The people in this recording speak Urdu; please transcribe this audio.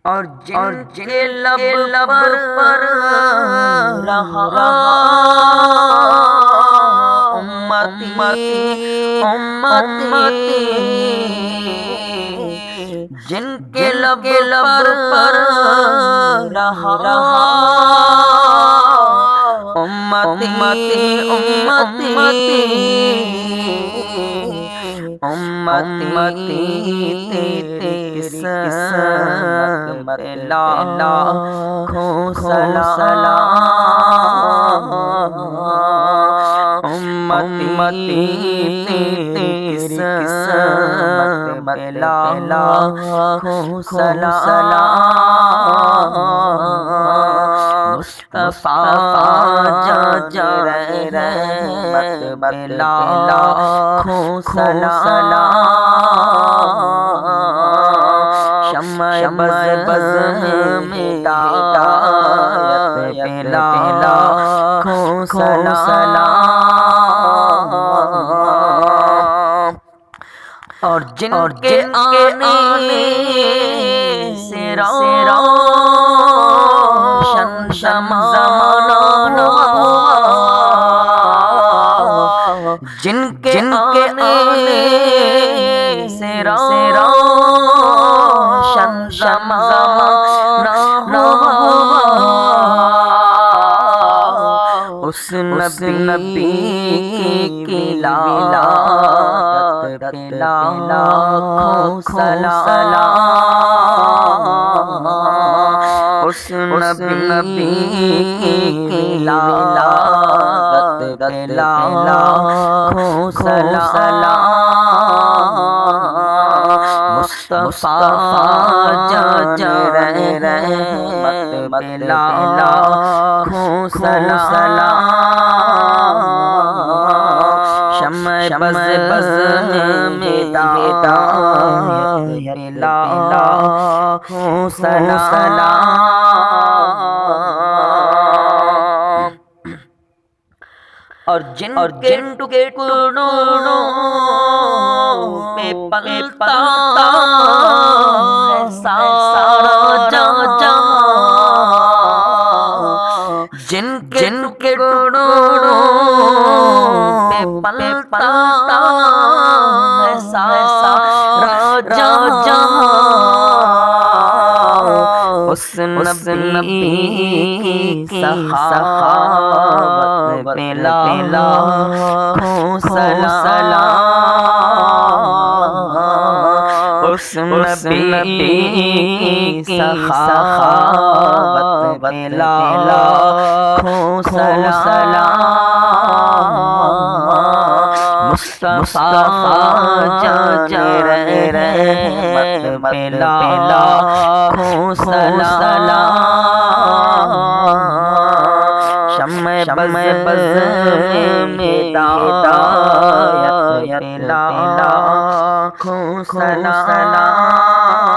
اور جن کے لب پر رہا امتی امتی، جن کے لب پر رہا امتی امتی امتی، تیری قسمت پہ لاکھوں سلام، امتی تیری قسمت پہ لاکھوں سلام، مصطفیٰ جا رحمت پہ لاکھوں سلام، شمع بز میں ہدایت پہ لاکھوں سلام، اور جن کے آنے سے روشن زمانہ ہوا، جن کے آنے سے روشن زمانہ ہوا، اس نبی کی ولادت پہ لاکھوں سلام، اس نبی کی ولادت پہ لاکھوں سلام، مصطفیٰ جا رحمت پہ لاکھوں سلام، شمع بز میں ہدایت پہ لاکھوں سلام، اور جن کے ٹکڑوں پہ پلتا ہے سارا جہاں، جن کے ٹکڑوں پہ پلتا ہے سارا جہاں، اس نبی کی صحابت پہ لاکھوں سلام، اس نبی کی صحابت پہ لاکھوں سلام، مصطفیٰ جا رحمت پہ لاکھوں سلام، شمع بز میں ہدایت پہ لاکھوں سلام۔